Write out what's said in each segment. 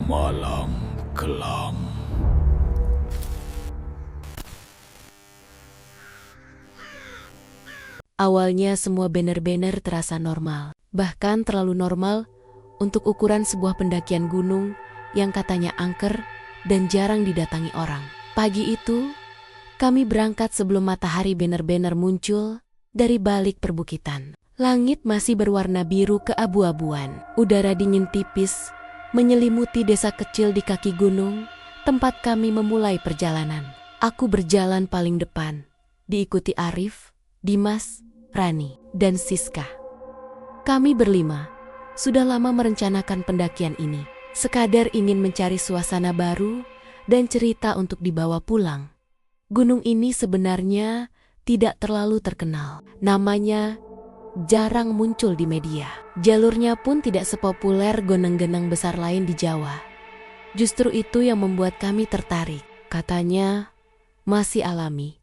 Malam kelam. Awalnya semua benar-benar terasa normal. Bahkan terlalu normal untuk ukuran sebuah pendakian gunung yang katanya angker dan jarang didatangi orang. Pagi itu, kami berangkat sebelum matahari benar-benar muncul dari balik perbukitan. Langit masih berwarna biru keabu-abuan. Udara dingin tipis menyelimuti desa kecil di kaki gunung, tempat kami memulai perjalanan. Aku berjalan paling depan, diikuti Arif, Dimas, Rani, dan Siska. Kami berlima sudah lama merencanakan pendakian ini, sekadar ingin mencari suasana baru dan cerita untuk dibawa pulang. Gunung ini sebenarnya tidak terlalu terkenal. Namanya jarang muncul di media. Jalurnya pun tidak sepopuler gunung-gunung besar lain di Jawa. Justru itu yang membuat kami tertarik. Katanya masih alami,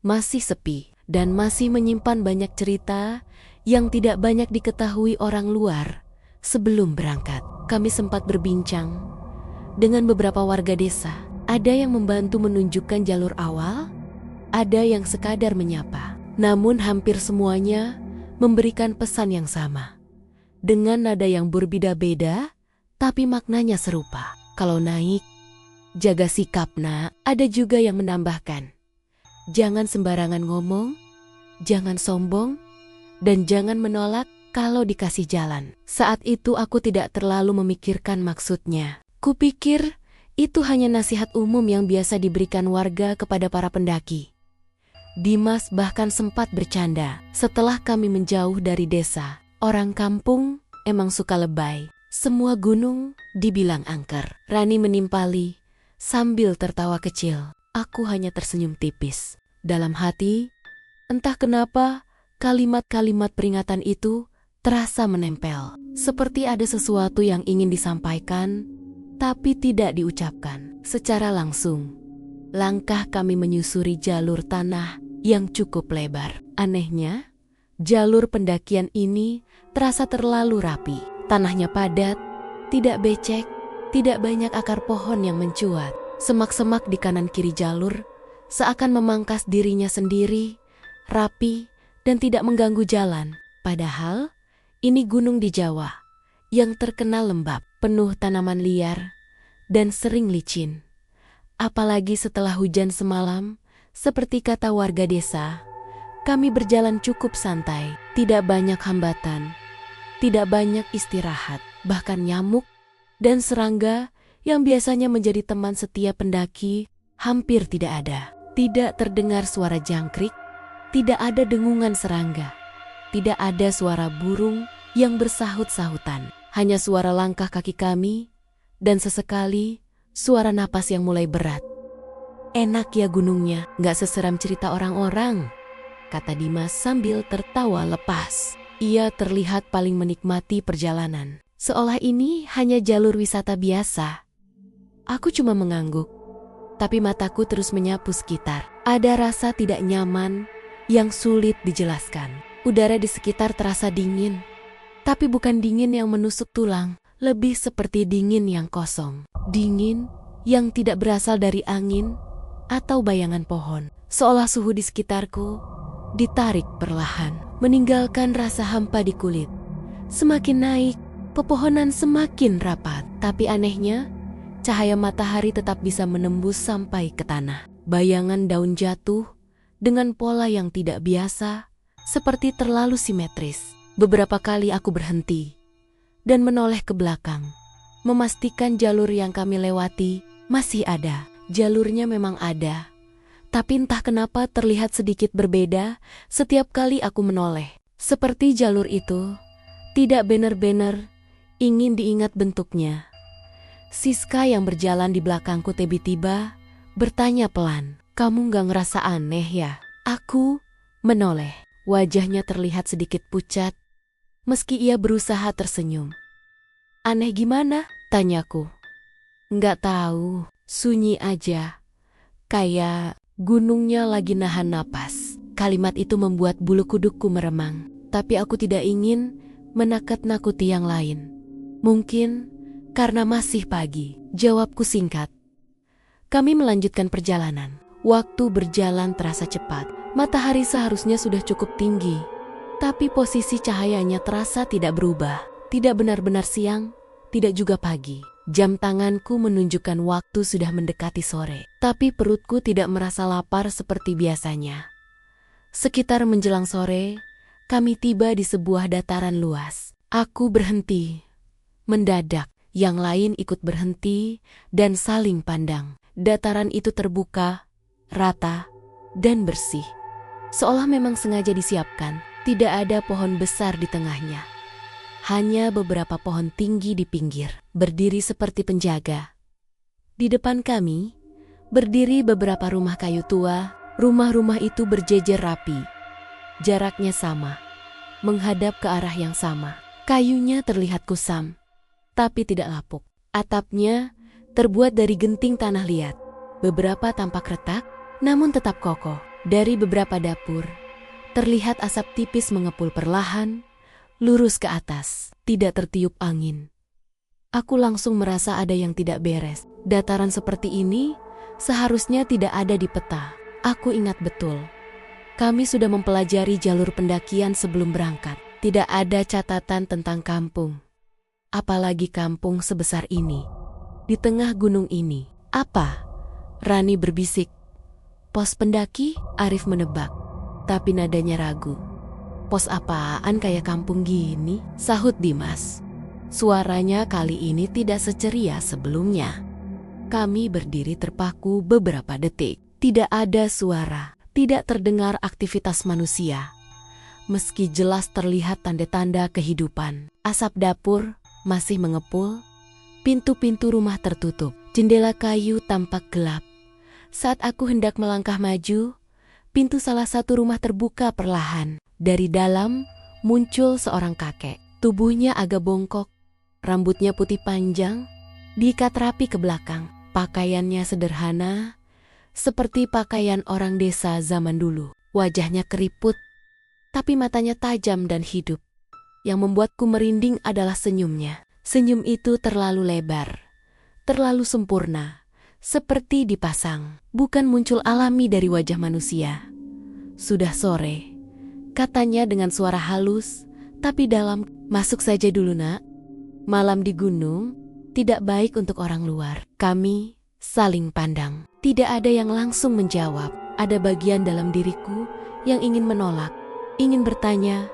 masih sepi, dan masih menyimpan banyak cerita yang tidak banyak diketahui orang luar. Sebelum berangkat, kami sempat berbincang dengan beberapa warga desa. Ada yang membantu menunjukkan jalur awal, ada yang sekadar menyapa. Namun hampir semuanya memberikan pesan yang sama, dengan nada yang berbeda-beda, tapi maknanya serupa. Kalau naik, jaga sikap nak. Ada juga yang menambahkan, jangan sembarangan ngomong, jangan sombong, dan jangan menolak kalau dikasih jalan. Saat itu aku tidak terlalu memikirkan maksudnya. Kupikir itu hanya nasihat umum yang biasa diberikan warga kepada para pendaki. Dimas bahkan sempat bercanda. Setelah kami menjauh dari desa, orang kampung emang suka lebay. Semua gunung dibilang angker. Rani menimpali sambil tertawa kecil. Aku hanya tersenyum tipis. Dalam hati, entah kenapa kalimat-kalimat peringatan itu terasa menempel. Seperti ada sesuatu yang ingin disampaikan, tapi tidak diucapkan secara langsung. Langkah kami menyusuri jalur tanah yang cukup lebar. Anehnya, jalur pendakian ini terasa terlalu rapi. Tanahnya padat, tidak becek, tidak banyak akar pohon yang mencuat. Semak-semak di kanan kiri jalur seakan memangkas dirinya sendiri, rapi, dan tidak mengganggu jalan. Padahal, ini gunung di Jawa yang terkenal lembab, penuh tanaman liar, dan sering licin. Apalagi setelah hujan semalam, seperti kata warga desa, kami berjalan cukup santai, tidak banyak hambatan, tidak banyak istirahat, bahkan nyamuk dan serangga yang biasanya menjadi teman setiap pendaki hampir tidak ada. Tidak terdengar suara jangkrik, tidak ada dengungan serangga, tidak ada suara burung yang bersahut-sahutan, hanya suara langkah kaki kami dan sesekali suara napas yang mulai berat. Enak ya gunungnya, gak seseram cerita orang-orang, kata Dimas sambil tertawa lepas. Ia terlihat paling menikmati perjalanan, seolah ini hanya jalur wisata biasa. Aku cuma mengangguk, tapi mataku terus menyapu sekitar. Ada rasa tidak nyaman yang sulit dijelaskan. Udara di sekitar terasa dingin, tapi bukan dingin yang menusuk tulang, lebih seperti dingin yang kosong. Dingin yang tidak berasal dari angin atau bayangan pohon, seolah suhu di sekitarku ditarik perlahan, meninggalkan rasa hampa di kulit. Semakin naik, pepohonan semakin rapat, tapi anehnya, cahaya matahari tetap bisa menembus sampai ke tanah. Bayangan daun jatuh dengan pola yang tidak biasa, seperti terlalu simetris. Beberapa kali aku berhenti dan menoleh ke belakang, memastikan jalur yang kami lewati masih ada. Jalurnya memang ada, tapi entah kenapa terlihat sedikit berbeda setiap kali aku menoleh. Seperti jalur itu tidak benar-benar ingin diingat bentuknya. Siska yang berjalan di belakangku tiba-tiba bertanya pelan, "Kamu gak ngerasa aneh ya?" Aku menoleh. Wajahnya terlihat sedikit pucat, meski ia berusaha tersenyum. "Aneh gimana?" tanyaku. "Nggak tahu. Sunyi aja, kayak gunungnya lagi nahan napas." Kalimat itu membuat bulu kudukku meremang, tapi aku tidak ingin menakut-nakuti yang lain. Mungkin Karena masih pagi, jawabku singkat. Kami melanjutkan perjalanan. Waktu berjalan terasa cepat. Matahari seharusnya sudah cukup tinggi, tapi posisi cahayanya terasa tidak berubah. Tidak benar-benar siang, tidak juga pagi. Jam tanganku menunjukkan waktu sudah mendekati sore, tapi perutku tidak merasa lapar seperti biasanya. Sekitar menjelang sore, kami tiba di sebuah dataran luas. Aku berhenti. Mendadak, yang lain ikut berhenti dan saling pandang. Dataran itu terbuka, rata, dan bersih. Seolah memang sengaja disiapkan, tidak ada pohon besar di tengahnya. Hanya beberapa pohon tinggi di pinggir, berdiri seperti penjaga. Di depan kami, berdiri beberapa rumah kayu tua. Rumah-rumah itu berjejer rapi. Jaraknya sama, menghadap ke arah yang sama. Kayunya terlihat kusam, tapi tidak lapuk. Atapnya terbuat dari genting tanah liat. Beberapa tampak retak, namun tetap kokoh. Dari beberapa dapur, terlihat asap tipis mengepul perlahan, lurus ke atas, tidak tertiup angin. Aku langsung merasa ada yang tidak beres. Dataran seperti ini seharusnya tidak ada di peta. Aku ingat betul. Kami sudah mempelajari jalur pendakian sebelum berangkat. Tidak ada catatan tentang kampung. Apalagi kampung sebesar ini. Di tengah gunung ini. Apa? Rani berbisik. Pos pendaki? Arif menebak. Tapi nadanya ragu. Pos apaan kayak kampung gini? Sahut Dimas. Suaranya kali ini tidak seceria sebelumnya. Kami berdiri terpaku beberapa detik. Tidak ada suara. Tidak terdengar aktivitas manusia. Meski jelas terlihat tanda-tanda kehidupan. Asap dapur masih mengepul. Pintu-pintu rumah tertutup, jendela kayu tampak gelap. Saat aku hendak melangkah maju, pintu salah satu rumah terbuka perlahan. Dari dalam muncul seorang kakek. Tubuhnya agak bongkok, rambutnya putih panjang, diikat rapi ke belakang. Pakaiannya sederhana, seperti pakaian orang desa zaman dulu. Wajahnya keriput, tapi matanya tajam dan hidup. Yang membuatku merinding adalah senyumnya. Senyum itu terlalu lebar, terlalu sempurna, seperti dipasang, bukan muncul alami dari wajah manusia. Sudah sore, katanya dengan suara halus, tapi dalam. Masuk saja dulu nak. Malam di gunung, tidak baik untuk orang luar. Kami saling pandang. Tidak ada yang langsung menjawab. Ada bagian dalam diriku yang ingin menolak, ingin bertanya,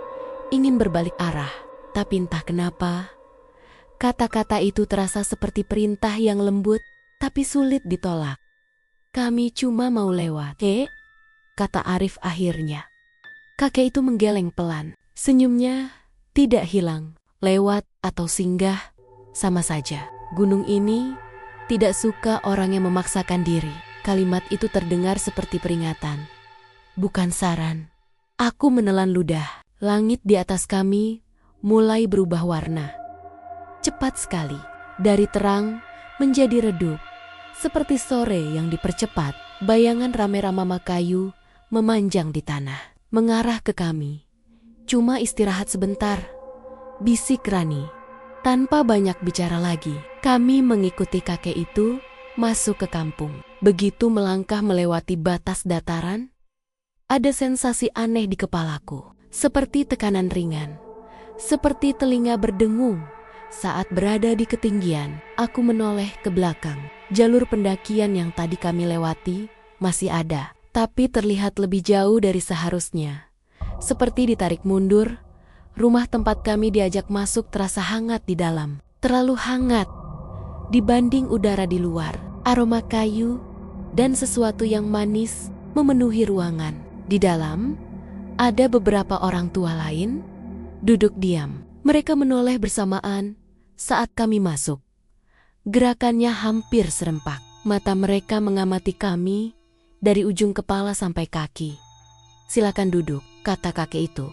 ingin berbalik arah. Tapi entah kenapa, kata-kata itu terasa seperti perintah yang lembut, tapi sulit ditolak. Kami cuma mau lewat. Kata Arif akhirnya. Kakek itu menggeleng pelan. Senyumnya tidak hilang. Lewat atau singgah, sama saja. Gunung ini tidak suka orang yang memaksakan diri. Kalimat itu terdengar seperti peringatan, bukan saran. Aku menelan ludah. Langit di atas kami mulai berubah warna. Cepat sekali, dari terang menjadi redup. Seperti sore yang dipercepat, bayangan rame-rama kayu memanjang di tanah, mengarah ke kami. Cuma istirahat sebentar, bisik Rani. Tanpa banyak bicara lagi, kami mengikuti kakek itu masuk ke kampung. Begitu melangkah melewati batas dataran, ada sensasi aneh di kepalaku, seperti tekanan ringan, seperti telinga berdengung. Saat berada di ketinggian, aku menoleh ke belakang. Jalur pendakian yang tadi kami lewati masih ada, tapi terlihat lebih jauh dari seharusnya. Seperti ditarik mundur, rumah tempat kami diajak masuk terasa hangat di dalam. Terlalu hangat dibanding udara di luar. Aroma kayu dan sesuatu yang manis memenuhi ruangan. Di dalam, ada beberapa orang tua lain duduk diam. Mereka menoleh bersamaan saat kami masuk. Gerakannya hampir serempak. Mata mereka mengamati kami dari ujung kepala sampai kaki. Silakan duduk, kata kakek itu.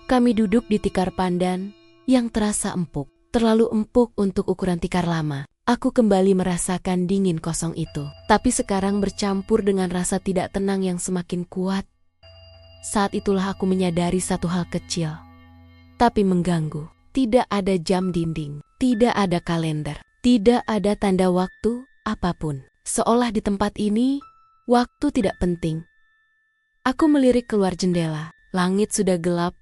Kami duduk di tikar pandan yang terasa empuk. Terlalu empuk untuk ukuran tikar lama. Aku kembali merasakan dingin kosong itu. Tapi sekarang bercampur dengan rasa tidak tenang yang semakin kuat. Saat itulah aku menyadari satu hal kecil, tapi mengganggu. Tidak ada jam dinding, tidak ada kalender, Tidak ada tanda waktu apapun. Seolah di tempat ini, waktu tidak penting. Aku melirik keluar jendela. Langit sudah gelap,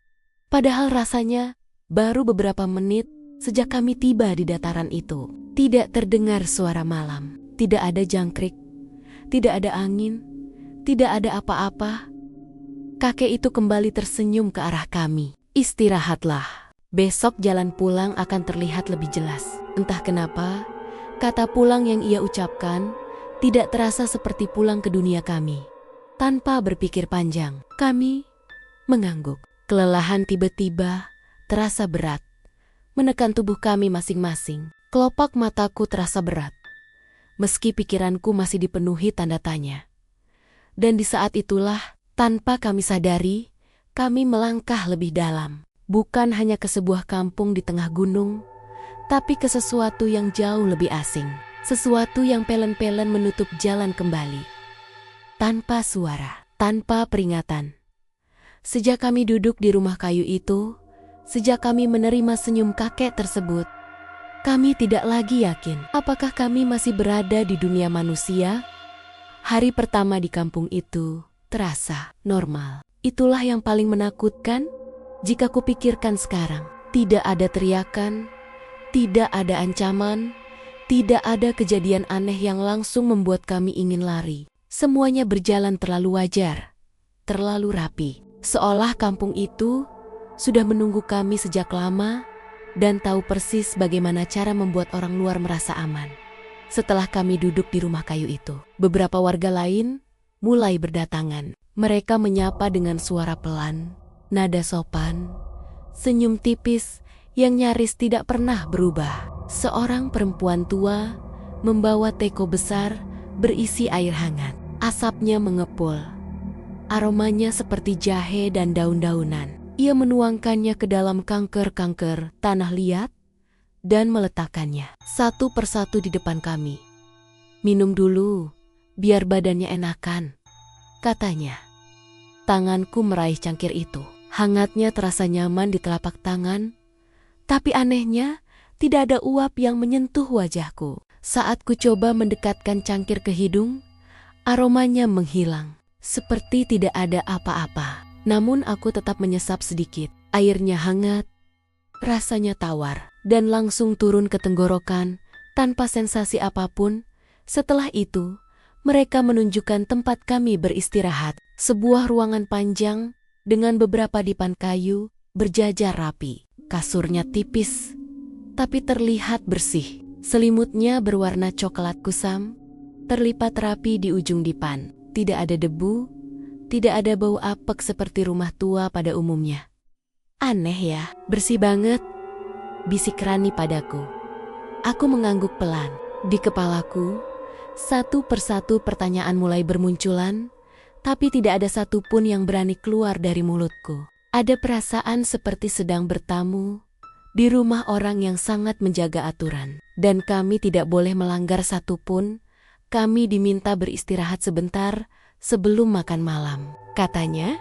padahal rasanya baru beberapa menit sejak kami tiba di dataran itu. Tidak terdengar suara malam, tidak ada jangkrik, tidak ada angin, tidak ada apa-apa. Kakek itu kembali tersenyum ke arah kami. Istirahatlah. Besok jalan pulang akan terlihat lebih jelas. Entah kenapa, kata pulang yang ia ucapkan tidak terasa seperti pulang ke dunia kami. Tanpa berpikir panjang, kami mengangguk. Kelelahan tiba-tiba terasa berat, menekan tubuh kami masing-masing. Kelopak mataku terasa berat, meski pikiranku masih dipenuhi tanda tanya. Dan di saat itulah, tanpa kami sadari, kami melangkah lebih dalam. Bukan hanya ke sebuah kampung di tengah gunung, tapi ke sesuatu yang jauh lebih asing. Sesuatu yang pelen-pelen menutup jalan kembali. Tanpa suara, tanpa peringatan. Sejak kami duduk di rumah kayu itu, sejak kami menerima senyum kakek tersebut, kami tidak lagi yakin apakah kami masih berada di dunia manusia. Hari pertama di kampung itu terasa normal. Itulah yang paling menakutkan jika kupikirkan sekarang. Tidak ada teriakan, tidak ada ancaman, tidak ada kejadian aneh yang langsung membuat kami ingin lari. Semuanya berjalan terlalu wajar, terlalu rapi. Seolah kampung itu sudah menunggu kami sejak lama dan tahu persis bagaimana cara membuat orang luar merasa aman. Setelah kami duduk di rumah kayu itu, beberapa warga lain mulai berdatangan. Mereka menyapa dengan suara pelan, nada sopan, senyum tipis yang nyaris tidak pernah berubah. Seorang perempuan tua membawa teko besar berisi air hangat. Asapnya mengepul. Aromanya seperti jahe dan daun-daunan. Ia menuangkannya ke dalam kangker-kangker tanah liat dan meletakkannya satu persatu di depan kami. "Minum dulu, biar badannya enakan," katanya. Tanganku meraih cangkir itu. Hangatnya terasa nyaman di telapak tangan, tapi anehnya tidak ada uap yang menyentuh wajahku. Saat ku coba mendekatkan cangkir ke hidung, aromanya menghilang, seperti tidak ada apa-apa. Namun aku tetap menyesap sedikit. Airnya hangat, rasanya tawar, dan langsung turun ke tenggorokan tanpa sensasi apapun. Setelah itu, mereka menunjukkan tempat kami beristirahat. Sebuah ruangan panjang dengan beberapa dipan kayu berjajar rapi. Kasurnya tipis, tapi terlihat bersih. Selimutnya berwarna coklat kusam, terlipat rapi di ujung dipan. Tidak ada debu, tidak ada bau apek seperti rumah tua pada umumnya. "Aneh ya, bersih banget," bisik Rani padaku. Aku mengangguk pelan. Di kepalaku, satu persatu pertanyaan mulai bermunculan, tapi tidak ada satupun yang berani keluar dari mulutku. Ada perasaan seperti sedang bertamu di rumah orang yang sangat menjaga aturan. Dan kami tidak boleh melanggar satupun. Kami diminta beristirahat sebentar sebelum makan malam. Katanya,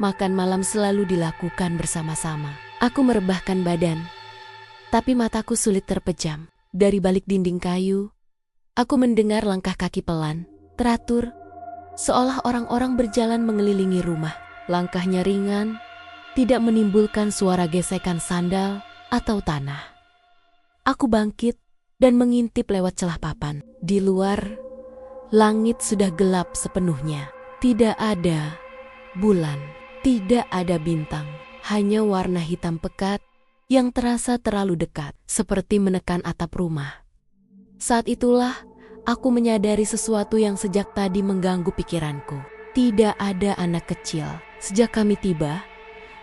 makan malam selalu dilakukan bersama-sama. Aku merebahkan badan, tapi mataku sulit terpejam. Dari balik dinding kayu, aku mendengar langkah kaki pelan, teratur, seolah orang-orang berjalan mengelilingi rumah. Langkahnya ringan, tidak menimbulkan suara gesekan sandal atau tanah. Aku bangkit dan mengintip lewat celah papan. Di luar, langit sudah gelap sepenuhnya. Tidak ada bulan, tidak ada bintang, hanya warna hitam pekat yang terasa terlalu dekat, seperti menekan atap rumah. Saat itulah aku menyadari sesuatu yang sejak tadi mengganggu pikiranku. Tidak ada anak kecil. Sejak kami tiba,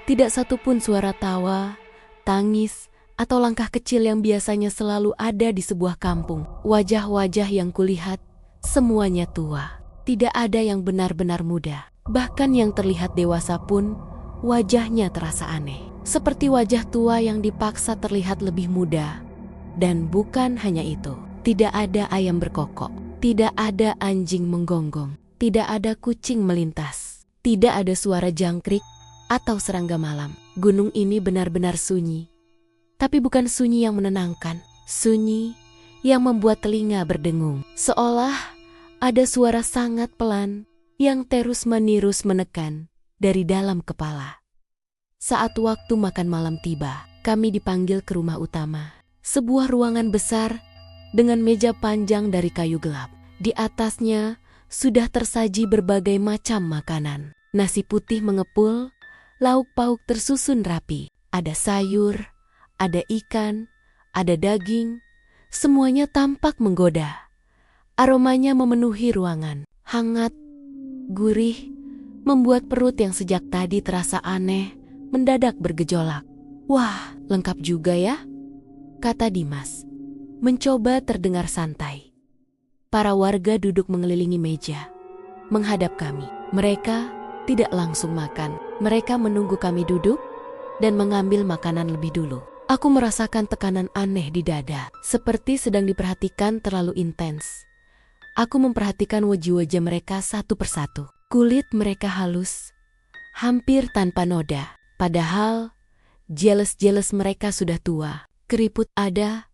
tidak satupun suara tawa, tangis, atau langkah kecil yang biasanya selalu ada di sebuah kampung. Wajah-wajah yang kulihat, semuanya tua. Tidak ada yang benar-benar muda. Bahkan yang terlihat dewasa pun, wajahnya terasa aneh. Seperti wajah tua yang dipaksa terlihat lebih muda. Dan bukan hanya itu. Tidak ada ayam berkokok. Tidak ada anjing menggonggong. Tidak ada kucing melintas. Tidak ada suara jangkrik atau serangga malam. Gunung ini benar-benar sunyi. Tapi bukan sunyi yang menenangkan. Sunyi yang membuat telinga berdengung. Seolah ada suara sangat pelan yang terus-menerus menekan dari dalam kepala. Saat waktu makan malam tiba, kami dipanggil ke rumah utama. Sebuah ruangan besar dengan meja panjang dari kayu gelap. Di atasnya sudah tersaji berbagai macam makanan. Nasi putih mengepul, lauk pauk tersusun rapi. Ada sayur, ada ikan, ada daging. Semuanya tampak menggoda. Aromanya memenuhi ruangan. Hangat, gurih, membuat perut yang sejak tadi terasa aneh mendadak bergejolak. "Wah, lengkap juga ya?" kata Dimas, mencoba terdengar santai. Para warga duduk mengelilingi meja, menghadap kami. Mereka tidak langsung makan. Mereka menunggu kami duduk dan mengambil makanan lebih dulu. Aku merasakan tekanan aneh di dada, seperti sedang diperhatikan terlalu intens. Aku memperhatikan wajah-wajah mereka satu persatu. Kulit mereka halus, hampir tanpa noda. Padahal jealous mereka sudah tua. Keriput ada,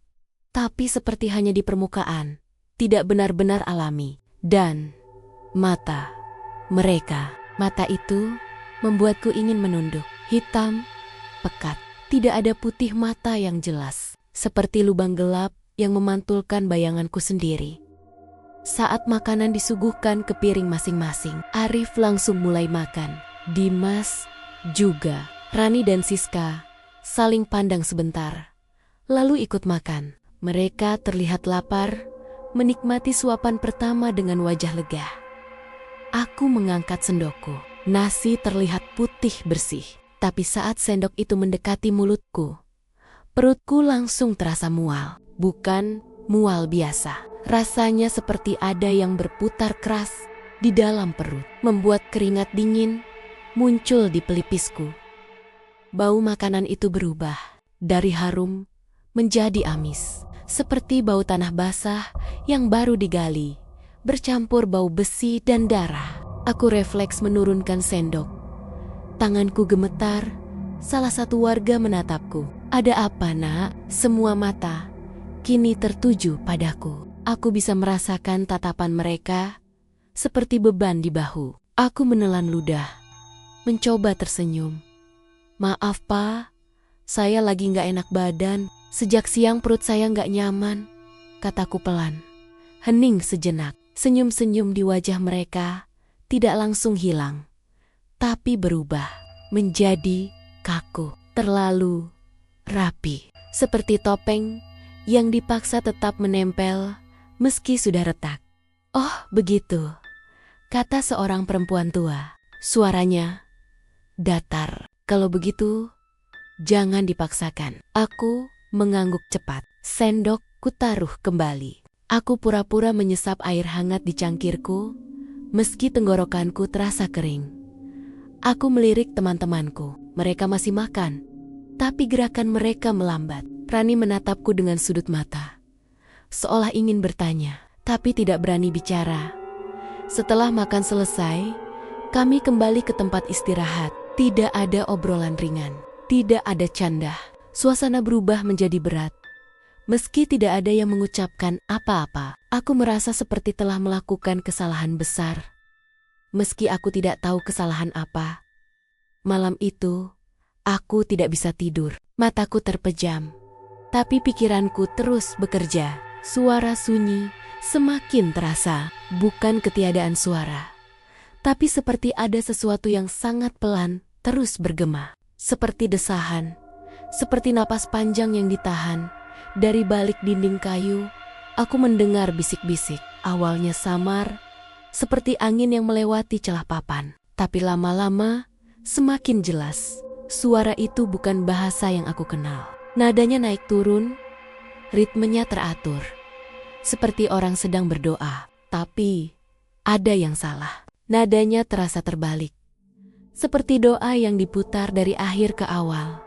tapi seperti hanya di permukaan, tidak benar-benar alami. Dan mata mereka, mata itu membuatku ingin menunduk. Hitam, pekat, tidak ada putih mata yang jelas, seperti lubang gelap yang memantulkan bayanganku sendiri. Saat makanan disuguhkan ke piring masing-masing, Arif langsung mulai makan. Dimas juga. Rani dan Siska saling pandang sebentar, lalu ikut makan. Mereka terlihat lapar, menikmati suapan pertama dengan wajah lega. Aku mengangkat sendokku. Nasi terlihat putih bersih, tapi saat sendok itu mendekati mulutku, perutku langsung terasa mual. Bukan mual biasa. Rasanya seperti ada yang berputar keras di dalam perut, membuat keringat dingin muncul di pelipisku. Bau makanan itu berubah dari harum menjadi amis, seperti bau tanah basah yang baru digali, bercampur bau besi dan darah. Aku refleks menurunkan sendok. Tanganku gemetar. Salah satu warga menatapku. "Ada apa, Nak?" Semua mata kini tertuju padaku. Aku bisa merasakan tatapan mereka seperti beban di bahu. Aku menelan ludah, mencoba tersenyum. "Maaf, Pak. Saya lagi gak enak badan. Sejak siang perut saya gak nyaman," kataku pelan. Hening sejenak. Senyum-senyum di wajah mereka tidak langsung hilang, tapi berubah menjadi kaku, terlalu rapi, seperti topeng yang dipaksa tetap menempel meski sudah retak. "Oh, begitu," kata seorang perempuan tua. Suaranya datar. "Kalau begitu, jangan dipaksakan." Aku mengangguk cepat. Sendok kutaruh kembali. Aku pura-pura menyesap air hangat di cangkirku, meski tenggorokanku terasa kering. Aku melirik teman-temanku. Mereka masih makan, tapi gerakan mereka melambat. Rani menatapku dengan sudut mata, seolah ingin bertanya, tapi tidak berani bicara. Setelah makan selesai, kami kembali ke tempat istirahat. Tidak ada obrolan ringan, tidak ada canda. Suasana berubah menjadi berat. Meski tidak ada yang mengucapkan apa-apa, aku merasa seperti telah melakukan kesalahan besar. Meski aku tidak tahu kesalahan apa. Malam itu, aku tidak bisa tidur. Mataku terpejam, tapi pikiranku terus bekerja. Suara sunyi semakin terasa, bukan ketiadaan suara, tapi seperti ada sesuatu yang sangat pelan terus bergema. Seperti desahan, seperti napas panjang yang ditahan. Dari balik dinding kayu, aku mendengar bisik-bisik. Awalnya samar, seperti angin yang melewati celah papan. Tapi lama-lama, semakin jelas. Suara itu bukan bahasa yang aku kenal. Nadanya naik turun, ritmenya teratur. Seperti orang sedang berdoa. Tapi, ada yang salah. Nadanya terasa terbalik. Seperti doa yang diputar dari akhir ke awal.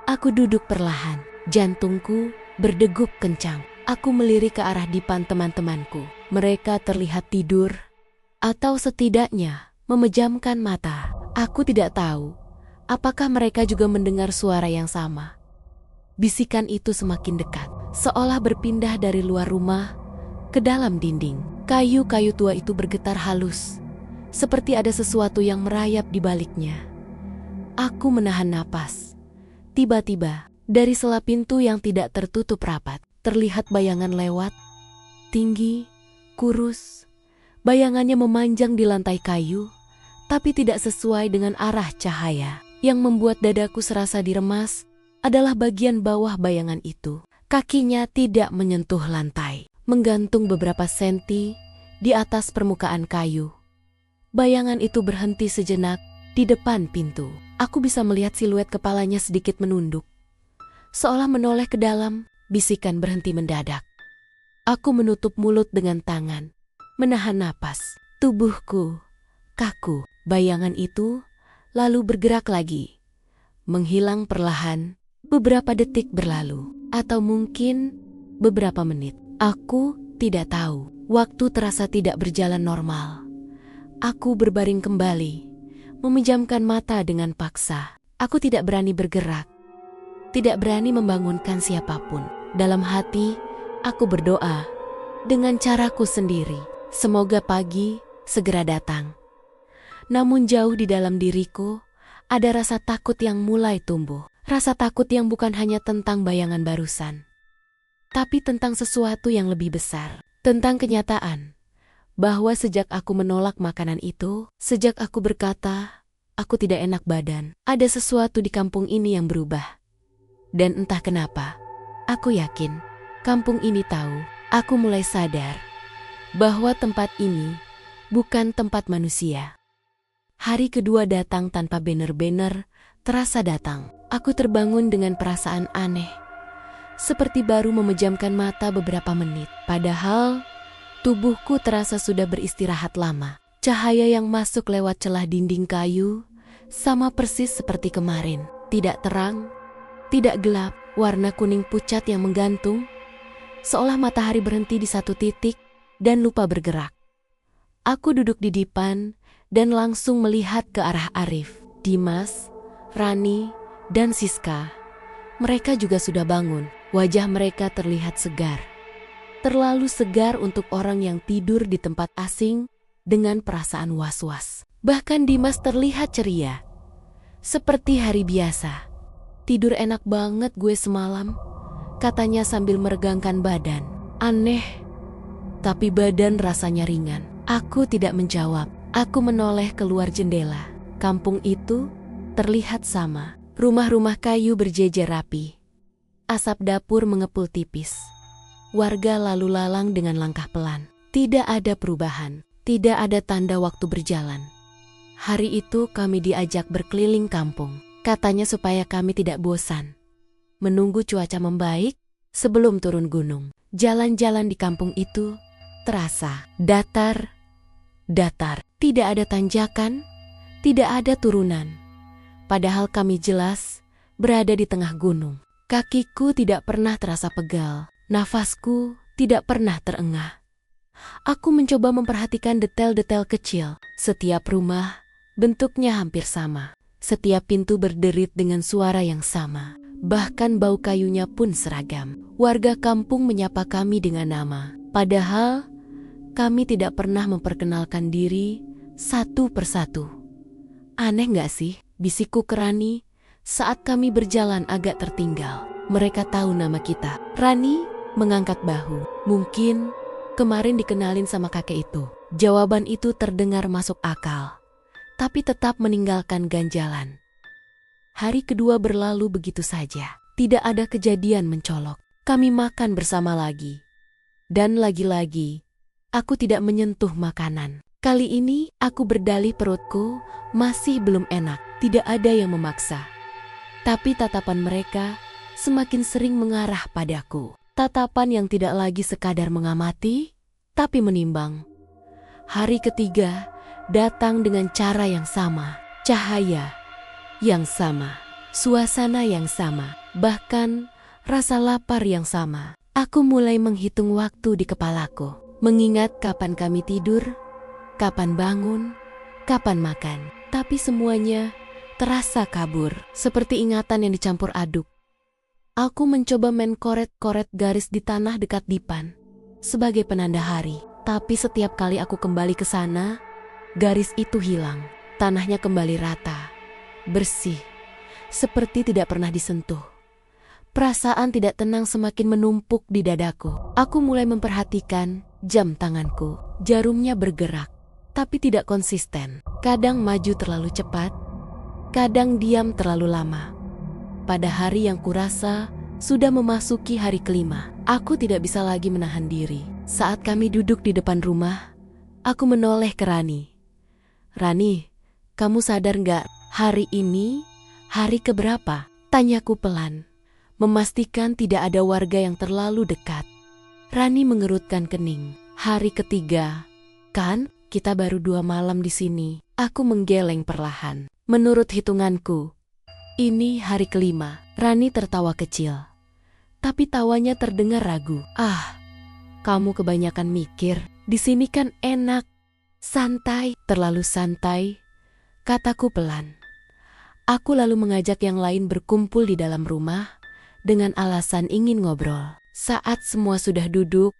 Aku duduk perlahan. Jantungku berdegup kencang. Aku melirik ke arah dipan teman-temanku. Mereka terlihat tidur, atau setidaknya memejamkan mata. Aku tidak tahu apakah mereka juga mendengar suara yang sama. Bisikan itu semakin dekat. seolah berpindah dari luar rumah ke dalam dinding. Kayu-kayu tua itu bergetar halus, seperti ada sesuatu yang merayap di baliknya. Aku menahan napas. Tiba-tiba, dari sela pintu yang tidak tertutup rapat, terlihat bayangan lewat, tinggi, kurus. Bayangannya memanjang di lantai kayu, tapi tidak sesuai dengan arah cahaya. Yang membuat dadaku serasa diremas adalah bagian bawah bayangan itu. Kakinya tidak menyentuh lantai, menggantung beberapa senti di atas permukaan kayu. Bayangan itu berhenti sejenak di depan pintu. Aku bisa melihat siluet kepalanya sedikit menunduk, seolah menoleh ke dalam. Bisikan berhenti mendadak. Aku menutup mulut dengan tangan, menahan napas. Tubuhku kaku. Bayangan itu lalu bergerak lagi, menghilang perlahan. Beberapa detik berlalu, atau mungkin beberapa menit. Aku tidak tahu. Waktu terasa tidak berjalan normal. Aku berbaring kembali, memejamkan mata dengan paksa. Aku tidak berani bergerak, tidak berani membangunkan siapapun. Dalam hati, aku berdoa dengan caraku sendiri. Semoga pagi segera datang. Namun jauh di dalam diriku, ada rasa takut yang mulai tumbuh. Rasa takut yang bukan hanya tentang bayangan barusan, tapi tentang sesuatu yang lebih besar. Tentang kenyataan bahwa sejak aku menolak makanan itu, sejak aku berkata, aku tidak enak badan, ada sesuatu di kampung ini yang berubah. Dan entah kenapa, aku yakin kampung ini tahu. Aku mulai sadar bahwa tempat ini bukan tempat manusia. Hari kedua datang tanpa banner-banner terasa datang. Aku terbangun dengan perasaan aneh, seperti baru memejamkan mata beberapa menit. Padahal tubuhku terasa sudah beristirahat lama. Cahaya yang masuk lewat celah dinding kayu sama persis seperti kemarin. Tidak terang, tidak gelap, warna kuning pucat yang menggantung, seolah matahari berhenti di satu titik dan lupa bergerak. Aku duduk di dipan dan langsung melihat ke arah Arif, Dimas, Rani, dan Siska. Mereka juga sudah bangun. Wajah mereka terlihat segar. Terlalu segar untuk orang yang tidur di tempat asing dengan perasaan was-was. Bahkan Dimas terlihat ceria, seperti hari biasa. Tidur enak banget gue semalam, katanya sambil meregangkan badan. Aneh, tapi badan rasanya ringan. Aku tidak menjawab. Aku menoleh keluar jendela. Kampung itu terlihat sama. Rumah-rumah kayu berjejer rapi. Asap dapur mengepul tipis. Warga lalu lalang dengan langkah pelan. Tidak ada perubahan. Tidak ada tanda waktu berjalan. Hari itu kami diajak berkeliling kampung. Katanya supaya kami tidak bosan menunggu cuaca membaik sebelum turun gunung. Jalan-jalan di kampung itu terasa datar. Tidak ada tanjakan, tidak ada turunan. Padahal kami jelas berada di tengah gunung. Kakiku tidak pernah terasa pegal, nafasku tidak pernah terengah. Aku mencoba memperhatikan detail-detail kecil. Setiap rumah bentuknya hampir sama. Setiap pintu berderit dengan suara yang sama. Bahkan bau kayunya pun seragam. Warga kampung menyapa kami dengan nama. Padahal kami tidak pernah memperkenalkan diri satu persatu. Aneh gak sih? Bisikku ke Rani saat kami berjalan agak tertinggal. Mereka tahu nama kita. Rani mengangkat bahu. Mungkin kemarin dikenalin sama kakek itu. Jawaban itu terdengar masuk akal, tapi tetap meninggalkan ganjalan. Hari kedua berlalu begitu saja. Tidak ada kejadian mencolok. Kami makan bersama lagi. Dan lagi-lagi, aku tidak menyentuh makanan. Kali ini aku berdalih perutku masih belum enak. Tidak ada yang memaksa. Tapi tatapan mereka semakin sering mengarah padaku. Tatapan yang tidak lagi sekadar mengamati, tapi menimbang. Hari ketiga datang dengan cara yang sama. Cahaya yang sama. Suasana yang sama. Bahkan rasa lapar yang sama. Aku mulai menghitung waktu di kepalaku. Mengingat kapan kami tidur, kapan bangun, kapan makan. Tapi semuanya terasa kabur, seperti ingatan yang dicampur aduk. Aku mencoba menkoret-koret garis di tanah dekat dipan sebagai penanda hari. Tapi setiap kali aku kembali ke sana, garis itu hilang. Tanahnya kembali rata, bersih, seperti tidak pernah disentuh. Perasaan tidak tenang semakin menumpuk di dadaku. Aku mulai memperhatikan jam tanganku. Jarumnya bergerak, tapi tidak konsisten. Kadang maju terlalu cepat, kadang diam terlalu lama. Pada hari yang kurasa sudah memasuki hari kelima, aku tidak bisa lagi menahan diri. Saat kami duduk di depan rumah, aku menoleh ke Rani. "Rani, kamu sadar nggak hari ini hari keberapa?" Tanyaku pelan, memastikan tidak ada warga yang terlalu dekat. Rani mengerutkan kening. "Hari ketiga, kan? Kita baru 2 malam di sini." Aku menggeleng perlahan. "Menurut hitunganku, ini hari kelima." Rani tertawa kecil, tapi tawanya terdengar ragu. "Ah, kamu kebanyakan mikir. Di sini kan enak, santai." "Terlalu santai," kataku pelan. Aku lalu mengajak yang lain berkumpul di dalam rumah dengan alasan ingin ngobrol. Saat semua sudah duduk,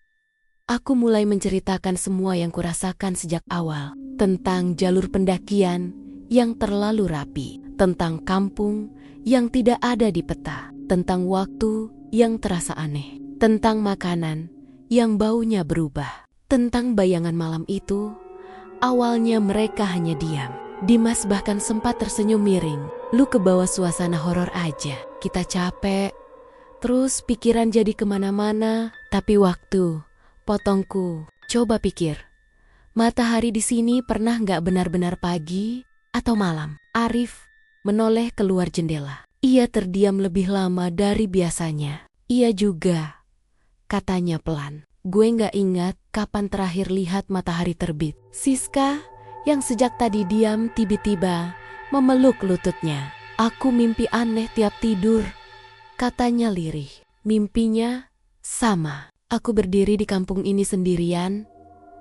aku mulai menceritakan semua yang kurasakan sejak awal. Tentang jalur pendakian yang terlalu rapi, tentang kampung yang tidak ada di peta, tentang waktu yang terasa aneh, tentang makanan yang baunya berubah, tentang bayangan malam itu. Awalnya mereka hanya diam. Dimas bahkan sempat tersenyum miring. "Lu kebawa suasana horor aja. Kita capek. Terus pikiran jadi kemana-mana." "Tapi waktu," potongku. "Coba pikir. Matahari di sini pernah nggak benar-benar pagi atau malam?" Arif menoleh keluar jendela. Ia terdiam lebih lama dari biasanya. "Iya juga," katanya pelan. "Gue nggak ingat kapan terakhir lihat matahari terbit." Siska yang sejak tadi diam tiba-tiba memeluk lututnya. "Aku mimpi aneh tiap tidur," katanya lirih. Mimpinya sama. Aku berdiri di kampung ini sendirian,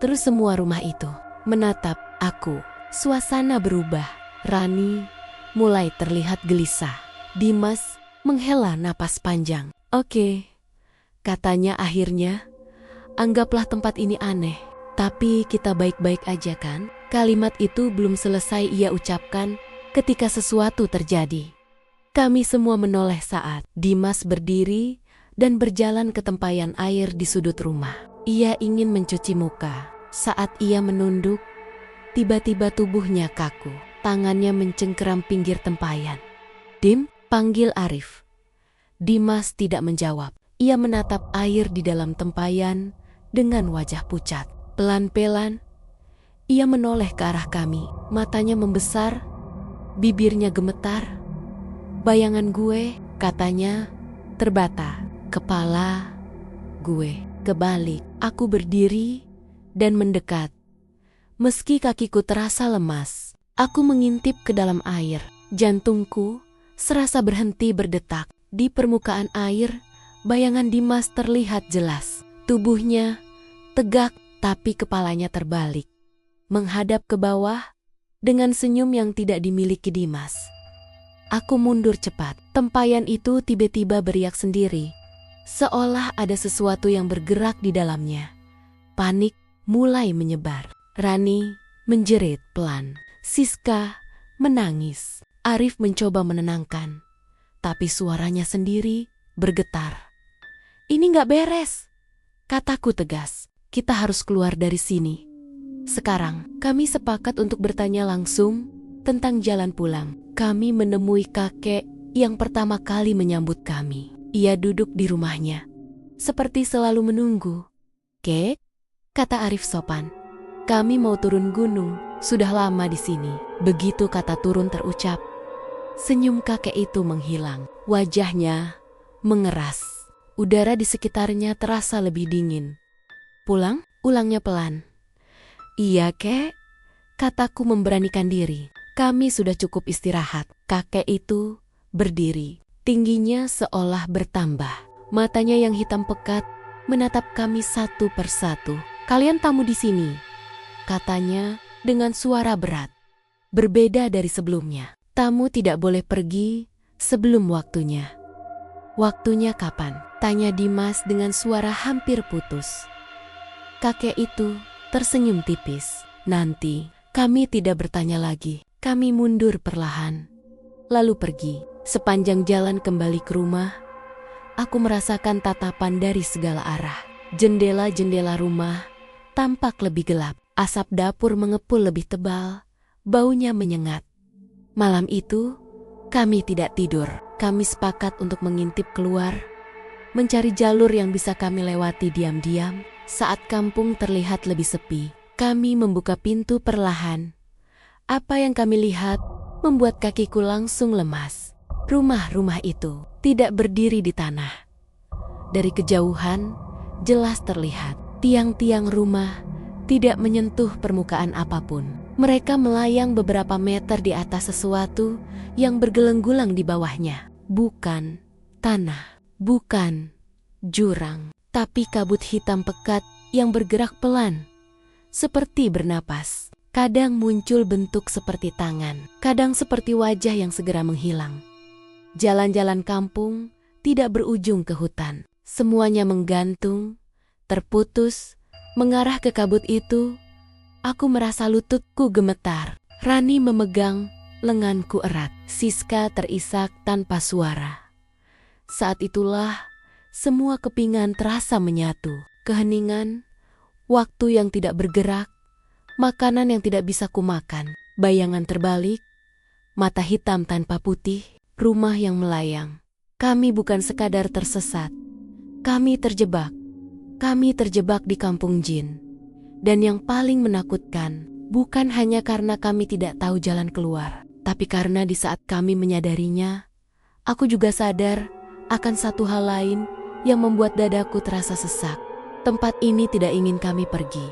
terus semua rumah itu menatap aku. Suasana berubah. Rani mulai terlihat gelisah. Dimas menghela napas panjang. "Oke," katanya akhirnya. "Anggaplah tempat ini aneh, tapi kita baik-baik aja kan?" Kalimat itu belum selesai ia ucapkan ketika sesuatu terjadi. Kami semua menoleh saat Dimas berdiri dan berjalan ke tempayan air di sudut rumah. Ia ingin mencuci muka. Saat ia menunduk, tiba-tiba tubuhnya kaku. Tangannya mencengkeram pinggir tempayan. "Dim," panggil Arif. Dimas tidak menjawab. Ia menatap air di dalam tempayan dengan wajah pucat. Pelan-pelan, ia menoleh ke arah kami. Matanya membesar, bibirnya gemetar. "Bayangan gue," katanya, "terbata." Kepala gue kebalik. Aku berdiri dan mendekat. Meski kakiku terasa lemas, aku mengintip ke dalam air. Jantungku serasa berhenti berdetak. Di permukaan air, bayangan Dimas terlihat jelas. Tubuhnya tegak, tapi kepalanya terbalik, menghadap ke bawah dengan senyum yang tidak dimiliki Dimas. Aku mundur cepat. Tempayan itu tiba-tiba beriak sendiri, seolah ada sesuatu yang bergerak di dalamnya. Panik mulai menyebar. Rani menjerit pelan. Siska menangis. Arif mencoba menenangkan, tapi suaranya sendiri bergetar. "Ini nggak beres," kataku tegas. "Kita harus keluar dari sini sekarang." Kami sepakat untuk bertanya langsung tentang jalan pulang. Kami menemui kakek yang pertama kali menyambut kami. Ia duduk di rumahnya, seperti selalu menunggu. "Kek," kata Arif sopan, "kami mau turun gunung. Sudah lama di sini." Begitu kata turun terucap, senyum kakek itu menghilang. Wajahnya mengeras. Udara di sekitarnya terasa lebih dingin. "Pulang?" ulangnya pelan. "Iya, Kek," kataku memberanikan diri. Kami sudah cukup istirahat. Kakek itu berdiri. Tingginya seolah bertambah. Matanya yang hitam pekat menatap kami satu persatu. "Kalian tamu di sini," katanya dengan suara berat. Berbeda dari sebelumnya. Tamu tidak boleh pergi sebelum waktunya. Waktunya kapan? Tanya Dimas dengan suara hampir putus. Kakek itu tersenyum tipis. Nanti. Kami tidak bertanya lagi. Kami mundur perlahan. Lalu pergi. Sepanjang jalan kembali ke rumah, aku merasakan tatapan dari segala arah. Jendela-jendela rumah tampak lebih gelap. Asap dapur mengepul lebih tebal. Baunya menyengat. Malam itu, kami tidak tidur. Kami sepakat untuk mengintip keluar, mencari jalur yang bisa kami lewati diam-diam. Saat kampung terlihat lebih sepi, kami membuka pintu perlahan. Apa yang kami lihat membuat kakiku langsung lemas. Rumah-rumah itu tidak berdiri di tanah. Dari kejauhan, jelas terlihat tiang-tiang rumah tidak menyentuh permukaan apapun. Mereka melayang beberapa meter di atas sesuatu yang bergeleng-gulang di bawahnya. Bukan tanah, bukan jurang, tapi kabut hitam pekat yang bergerak pelan, seperti bernapas. Kadang muncul bentuk seperti tangan, kadang seperti wajah yang segera menghilang. Jalan-jalan kampung tidak berujung ke hutan. Semuanya menggantung, terputus, mengarah ke kabut itu. Aku merasa lututku gemetar. Rani memegang lenganku erat. Siska terisak tanpa suara. Saat itulah semua kepingan terasa menyatu. Keheningan, waktu yang tidak bergerak, makanan yang tidak bisa kumakan, bayangan terbalik, mata hitam tanpa putih, rumah yang melayang. Kami bukan sekadar tersesat. Kami terjebak. Kami terjebak di kampung jin. Dan yang paling menakutkan, bukan hanya karena kami tidak tahu jalan keluar, tapi karena di saat kami menyadarinya, aku juga sadar akan satu hal lain yang membuat dadaku terasa sesak. Tempat ini tidak ingin kami pergi.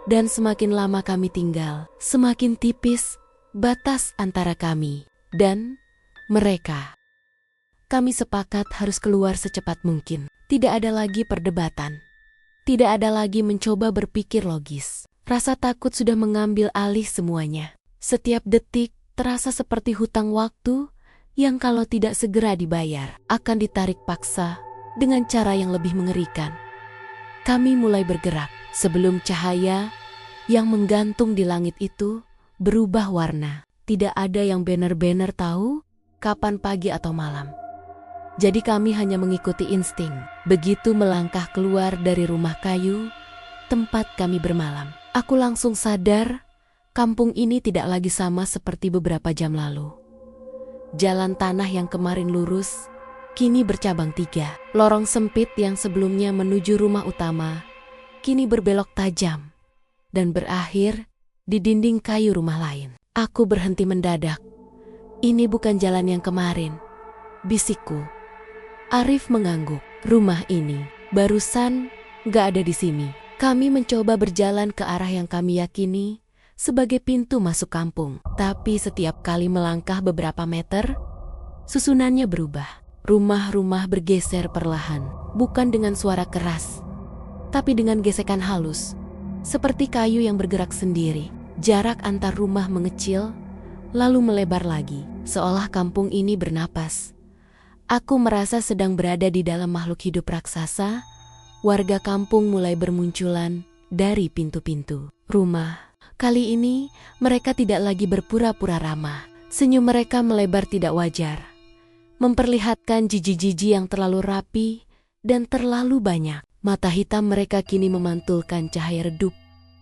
Dan semakin lama kami tinggal, semakin tipis batas antara kami dan mereka. Kami sepakat harus keluar secepat mungkin. Tidak ada lagi perdebatan. Tidak ada lagi mencoba berpikir logis. Rasa takut sudah mengambil alih semuanya. Setiap detik terasa seperti hutang waktu yang kalau tidak segera dibayar, akan ditarik paksa dengan cara yang lebih mengerikan. Kami mulai bergerak sebelum cahaya yang menggantung di langit itu berubah warna. Tidak ada yang benar-benar tahu kapan pagi atau malam. Jadi kami hanya mengikuti insting. Begitu melangkah keluar dari rumah kayu, tempat kami bermalam, aku langsung sadar kampung ini tidak lagi sama seperti beberapa jam lalu. Jalan tanah yang kemarin lurus, kini bercabang 3. Lorong sempit yang sebelumnya menuju rumah utama, kini berbelok tajam dan berakhir di dinding kayu rumah lain. Aku berhenti mendadak. Ini bukan jalan yang kemarin, bisikku. Arif mengangguk. Rumah ini barusan gak ada di sini. Kami mencoba berjalan ke arah yang kami yakini sebagai pintu masuk kampung. Tapi setiap kali melangkah beberapa meter, susunannya berubah. Rumah-rumah bergeser perlahan, bukan dengan suara keras, tapi dengan gesekan halus, seperti kayu yang bergerak sendiri. Jarak antar rumah mengecil, lalu melebar lagi, seolah kampung ini bernapas. Aku merasa sedang berada di dalam makhluk hidup raksasa. Warga kampung mulai bermunculan dari pintu-pintu rumah. Kali ini mereka tidak lagi berpura-pura ramah. Senyum mereka melebar tidak wajar, memperlihatkan jiji-jiji yang terlalu rapi dan terlalu banyak. Mata hitam mereka kini memantulkan cahaya redup,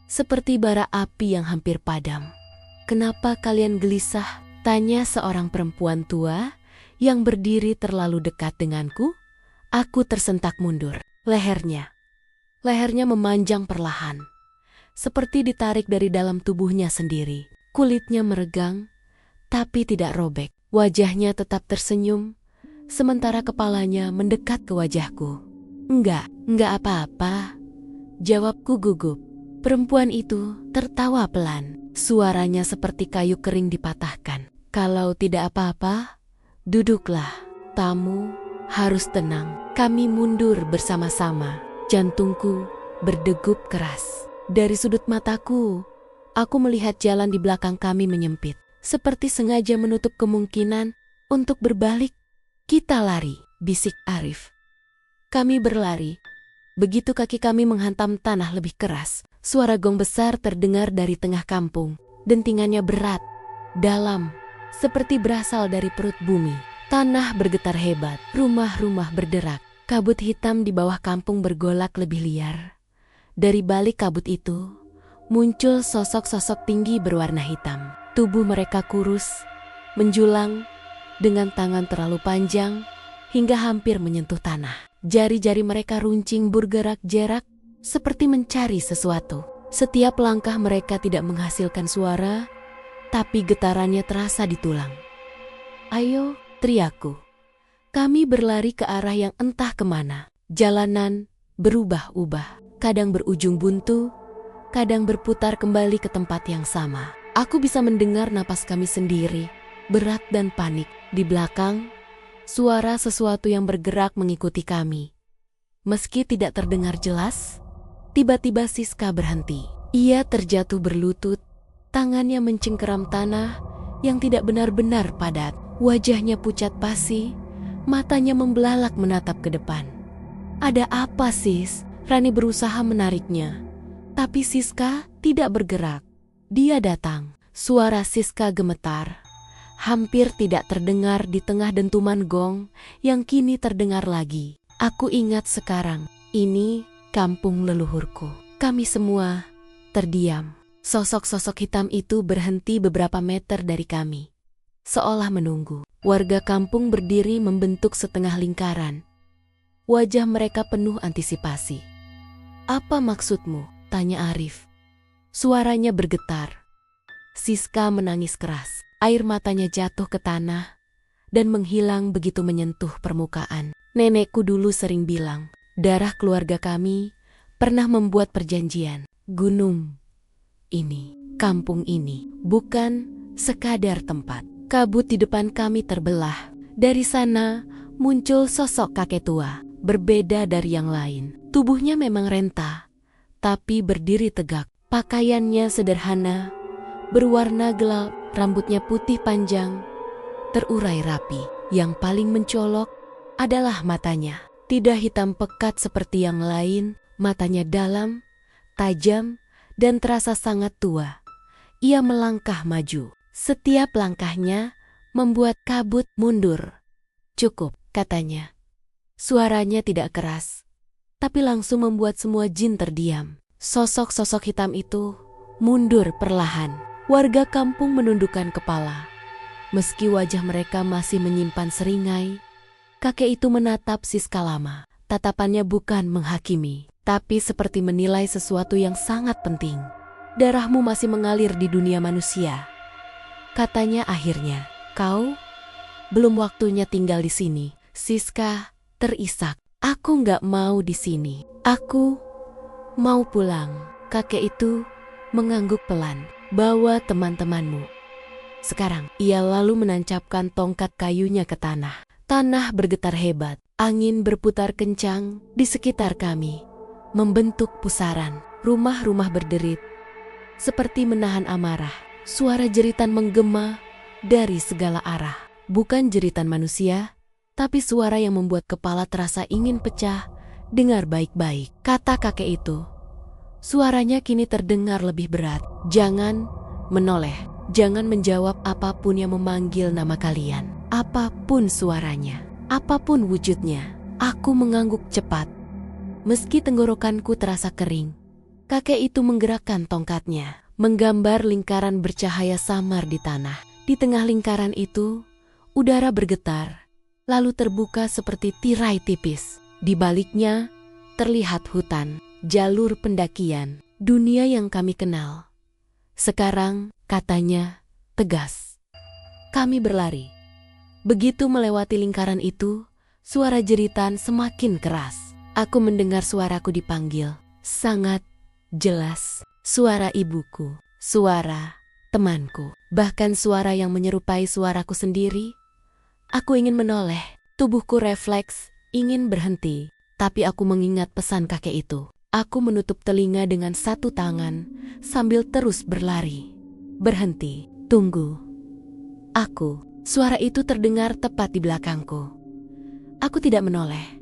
seperti bara api yang hampir padam. "Kenapa kalian gelisah?" tanya seorang perempuan tua yang berdiri terlalu dekat denganku. Aku tersentak mundur. Lehernya memanjang perlahan, seperti ditarik dari dalam tubuhnya sendiri. Kulitnya meregang, tapi tidak robek. Wajahnya tetap tersenyum, sementara kepalanya mendekat ke wajahku. Enggak apa-apa," jawabku gugup. Perempuan itu tertawa pelan. Suaranya seperti kayu kering dipatahkan. "Kalau tidak apa-apa, duduklah. Tamu harus tenang." Kami mundur bersama-sama. Jantungku berdegup keras. Dari sudut mataku, aku melihat jalan di belakang kami menyempit, seperti sengaja menutup kemungkinan untuk berbalik. Kita lari. bisik Arif. Kami berlari. Begitu kaki kami menghantam tanah lebih keras, suara gong besar terdengar dari tengah kampung. Dentingannya berat, dalam, seperti berasal dari perut bumi. Tanah bergetar hebat, rumah-rumah berderak. Kabut hitam di bawah kampung bergolak lebih liar. Dari balik kabut itu, muncul sosok-sosok tinggi berwarna hitam. Tubuh mereka kurus, menjulang, dengan tangan terlalu panjang, hingga hampir menyentuh tanah. Jari-jari mereka runcing bergerak-gerak, seperti mencari sesuatu. Setiap langkah mereka tidak menghasilkan suara, tapi getarannya terasa di tulang. "Ayo," teriakku. Kami berlari ke arah yang entah kemana. Jalanan berubah-ubah, kadang berujung buntu, kadang berputar kembali ke tempat yang sama. Aku bisa mendengar napas kami sendiri, berat dan panik. Di belakang, suara sesuatu yang bergerak mengikuti kami. Meski tidak terdengar jelas, tiba-tiba Siska berhenti. Ia terjatuh berlutut, tangannya mencengkeram tanah yang tidak benar-benar padat. Wajahnya pucat pasi, matanya membelalak menatap ke depan. "Ada apa, Sis?" Rani berusaha menariknya, tapi Siska tidak bergerak. Dia datang. Suara Siska gemetar, hampir tidak terdengar di tengah dentuman gong yang kini terdengar lagi. Aku ingat sekarang, ini kampung leluhurku. Kami semua terdiam. Sosok-sosok hitam itu berhenti beberapa meter dari kami, seolah menunggu. Warga kampung berdiri membentuk setengah lingkaran. Wajah mereka penuh antisipasi. "Apa maksudmu?" tanya Arif. Suaranya bergetar. Siska menangis keras. Air matanya jatuh ke tanah dan menghilang begitu menyentuh permukaan. Nenekku dulu sering bilang, darah keluarga kami pernah membuat perjanjian. Gunung ini, kampung ini, bukan sekadar tempat. Kabut di depan kami terbelah. Dari sana muncul sosok kakek tua, berbeda dari yang lain. Tubuhnya memang renta, tapi berdiri tegak. Pakaiannya sederhana, berwarna gelap, rambutnya putih panjang, terurai rapi. Yang paling mencolok adalah matanya. Tidak hitam pekat seperti yang lain, matanya dalam, tajam, dan terasa sangat tua. Ia melangkah maju. Setiap langkahnya membuat kabut mundur. "Cukup," katanya. Suaranya tidak keras, tapi langsung membuat semua jin terdiam. Sosok-sosok hitam itu mundur perlahan. Warga kampung menundukkan kepala. Meski wajah mereka masih menyimpan seringai, kakek itu menatap Siska lama. Tatapannya bukan menghakimi, tapi seperti menilai sesuatu yang sangat penting. "Darahmu masih mengalir di dunia manusia," katanya akhirnya. "Kau belum waktunya tinggal di sini." Siska terisak. "Aku nggak mau di sini. Aku mau pulang." Kakek itu mengangguk pelan. "Bawa teman-temanmu sekarang." Ia lalu menancapkan tongkat kayunya ke tanah. Tanah bergetar hebat. Angin berputar kencang di sekitar kami, membentuk pusaran. Rumah-rumah berderit, seperti menahan amarah. Suara jeritan menggema dari segala arah. Bukan jeritan manusia, tapi suara yang membuat kepala terasa ingin pecah. "Dengar baik-baik," kata kakek itu. Suaranya kini terdengar lebih berat. "Jangan menoleh, jangan menjawab apapun yang memanggil nama kalian. Apapun suaranya, apapun wujudnya." Aku mengangguk cepat. Meski tenggorokanku terasa kering, kakek itu menggerakkan tongkatnya, menggambar lingkaran bercahaya samar di tanah. Di tengah lingkaran itu, udara bergetar, lalu terbuka seperti tirai tipis. Di baliknya, terlihat hutan, jalur pendakian, dunia yang kami kenal. Sekarang, katanya, tegas. Kami berlari. Begitu melewati lingkaran itu, suara jeritan semakin keras. Aku mendengar suaraku dipanggil. Sangat jelas. Suara ibuku, suara temanku, bahkan suara yang menyerupai suaraku sendiri. Aku ingin menoleh, tubuhku refleks, ingin berhenti. Tapi aku mengingat pesan kakek itu. Aku menutup telinga dengan satu tangan sambil terus berlari. "Berhenti, tunggu." Suara itu terdengar tepat di belakangku. Aku tidak menoleh.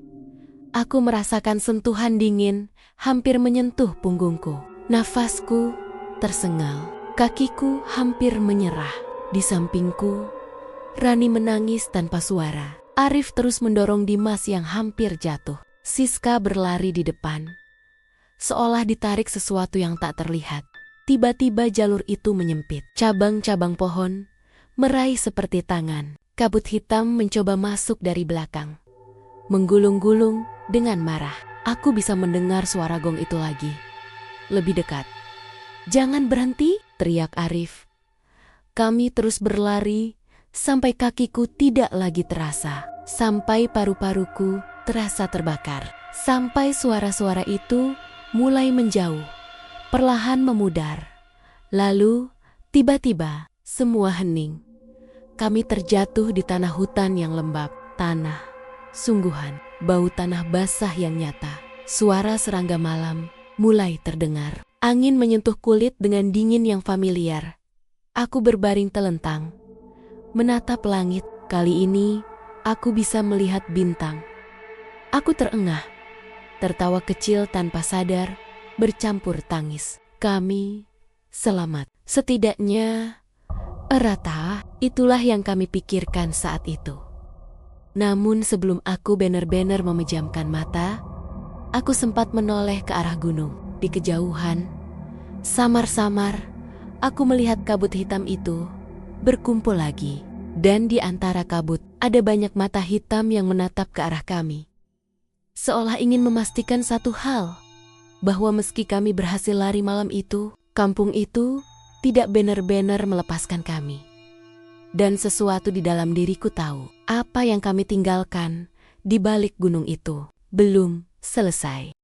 Aku merasakan sentuhan dingin hampir menyentuh punggungku. Nafasku tersengal. Kakiku hampir menyerah. Di sampingku, Rani menangis tanpa suara. Arif terus mendorong Dimas yang hampir jatuh. Siska berlari di depan, seolah ditarik sesuatu yang tak terlihat. Tiba-tiba jalur itu menyempit. Cabang-cabang pohon meraih seperti tangan. Kabut hitam mencoba masuk dari belakang, menggulung-gulung dengan marah. Aku bisa mendengar suara gong itu lagi. Lebih dekat. "Jangan berhenti!" teriak Arif. Kami terus berlari sampai kakiku tidak lagi terasa. Sampai paru-paruku terasa terbakar. Sampai suara-suara itu mulai menjauh, perlahan memudar. Lalu, tiba-tiba, semua hening. Kami terjatuh di tanah hutan yang lembab. Tanah, sungguhan, bau tanah basah yang nyata. Suara serangga malam mulai terdengar. Angin menyentuh kulit dengan dingin yang familiar. Aku berbaring telentang, menatap langit. Kali ini, aku bisa melihat bintang. Aku terengah, tertawa kecil tanpa sadar, bercampur tangis. Kami selamat. Setidaknya, Rata, itulah yang kami pikirkan saat itu. Namun sebelum aku benar-benar memejamkan mata, aku sempat menoleh ke arah gunung. Di kejauhan, samar-samar, aku melihat kabut hitam itu berkumpul lagi. Dan di antara kabut, ada banyak mata hitam yang menatap ke arah kami. Seolah ingin memastikan satu hal, bahwa meski kami berhasil lari malam itu, kampung itu tidak benar-benar melepaskan kami. Dan sesuatu di dalam diriku tahu, apa yang kami tinggalkan di balik gunung itu belum selesai.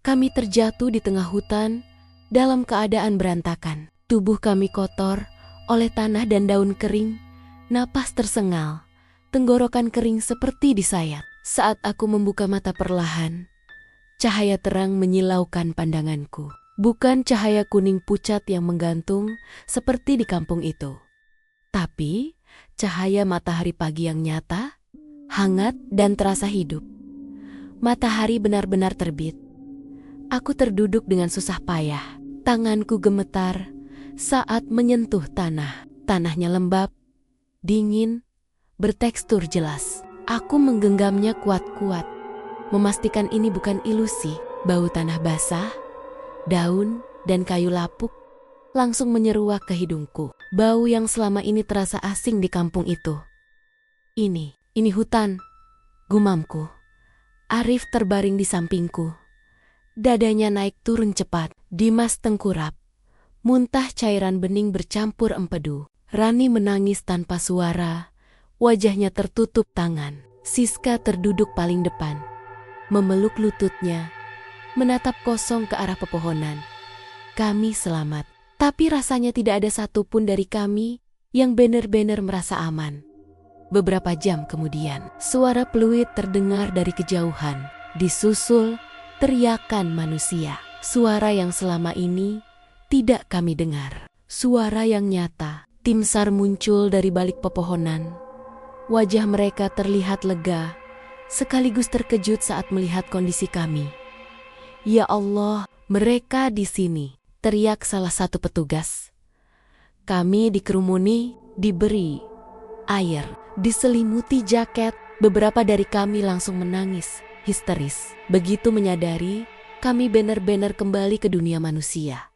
Kami terjatuh di tengah hutan dalam keadaan berantakan. Tubuh kami kotor oleh tanah dan daun kering, napas tersengal, tenggorokan kering seperti disayat. Saat aku membuka mata perlahan, cahaya terang menyilaukan pandanganku. Bukan cahaya kuning pucat yang menggantung seperti di kampung itu, tapi cahaya matahari pagi yang nyata, hangat dan terasa hidup. Matahari benar-benar terbit. Aku terduduk dengan susah payah. Tanganku gemetar saat menyentuh tanah. Tanahnya lembab, dingin, bertekstur jelas. Aku menggenggamnya kuat-kuat, memastikan ini bukan ilusi. Bau tanah basah, daun, dan kayu lapuk langsung menyeruak ke hidungku. Bau yang selama ini terasa asing di kampung itu. Ini hutan, gumamku. Arif terbaring di sampingku. Dadanya naik turun cepat. Dimas tengkurap, muntah cairan bening bercampur empedu. Rani menangis tanpa suara, wajahnya tertutup tangan. Siska terduduk paling depan, memeluk lututnya, menatap kosong ke arah pepohonan. Kami selamat, tapi rasanya tidak ada satupun dari kami yang benar-benar merasa aman. Beberapa jam kemudian, suara peluit terdengar dari kejauhan, disusul teriakan manusia. Suara yang selama ini tidak kami dengar. Suara yang nyata. Tim SAR muncul dari balik pepohonan. Wajah mereka terlihat lega, sekaligus terkejut saat melihat kondisi kami. "Ya Allah, mereka di sini!" teriak salah satu petugas. Kami dikerumuni, diberi air, diselimuti jaket. Beberapa dari kami langsung menangis, histeris. Begitu menyadari, kami benar-benar kembali ke dunia manusia.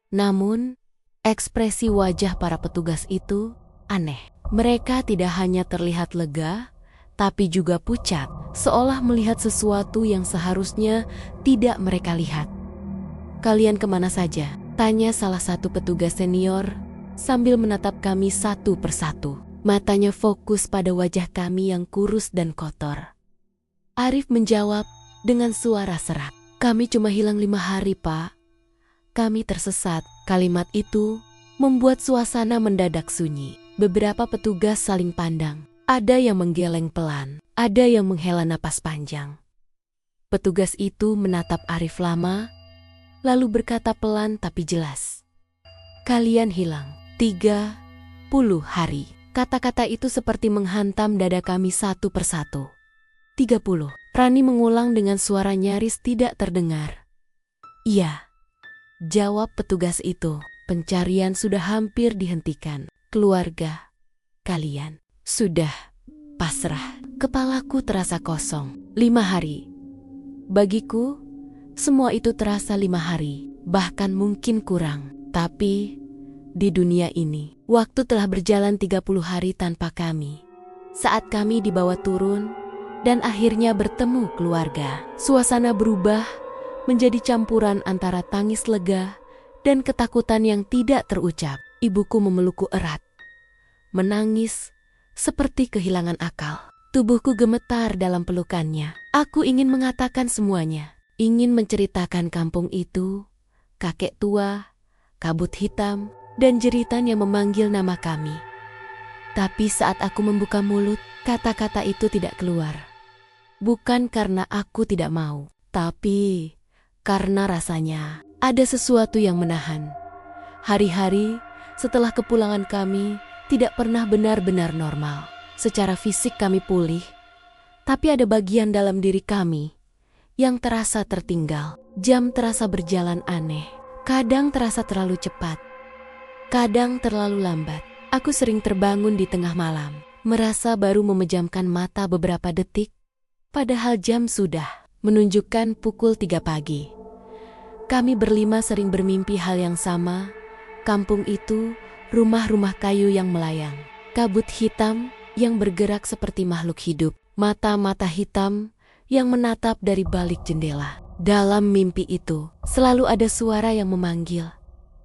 Namun, ekspresi wajah para petugas itu aneh. Mereka tidak hanya terlihat lega, tapi juga pucat, seolah melihat sesuatu yang seharusnya tidak mereka lihat. "Kalian kemana saja?" tanya salah satu petugas senior sambil menatap kami satu persatu. Matanya fokus pada wajah kami yang kurus dan kotor. Arif menjawab dengan suara serak, "Kami cuma hilang 5 hari, Pak. Kami tersesat." Kalimat itu membuat suasana mendadak sunyi. Beberapa petugas saling pandang. Ada yang menggeleng pelan, ada yang menghela napas panjang. Petugas itu menatap Arif lama, lalu berkata pelan tapi jelas, "Kalian hilang 30 hari." Kata-kata itu seperti menghantam dada kami satu persatu. 30. Rani mengulang dengan suara nyaris tidak terdengar. Iya, jawab petugas itu. Pencarian sudah hampir dihentikan. Keluarga kalian sudah pasrah. Kepalaku terasa kosong. 5 hari. Bagiku, semua itu terasa 5 hari. Bahkan mungkin kurang. Tapi, di dunia ini, waktu telah berjalan 30 hari tanpa kami. Saat kami dibawa turun, dan akhirnya bertemu keluarga, suasana berubah menjadi campuran antara tangis lega dan ketakutan yang tidak terucap. Ibuku memelukku erat, menangis seperti kehilangan akal. Tubuhku gemetar dalam pelukannya. Aku ingin mengatakan semuanya, ingin menceritakan kampung itu, kakek tua, kabut hitam, dan jeritan yang memanggil nama kami. Tapi saat aku membuka mulut, kata-kata itu tidak keluar. Bukan karena aku tidak mau, tapi karena rasanya ada sesuatu yang menahan. Hari-hari setelah kepulangan kami tidak pernah benar-benar normal. Secara fisik kami pulih, tapi ada bagian dalam diri kami yang terasa tertinggal. Jam terasa berjalan aneh, kadang terasa terlalu cepat, kadang terlalu lambat. Aku sering terbangun di tengah malam, merasa baru memejamkan mata beberapa detik, padahal jam sudah menunjukkan pukul 3 pagi. Kami berlima sering bermimpi hal yang sama. Kampung itu, rumah-rumah kayu yang melayang, kabut hitam yang bergerak seperti makhluk hidup, mata-mata hitam yang menatap dari balik jendela. Dalam mimpi itu, selalu ada suara yang memanggil,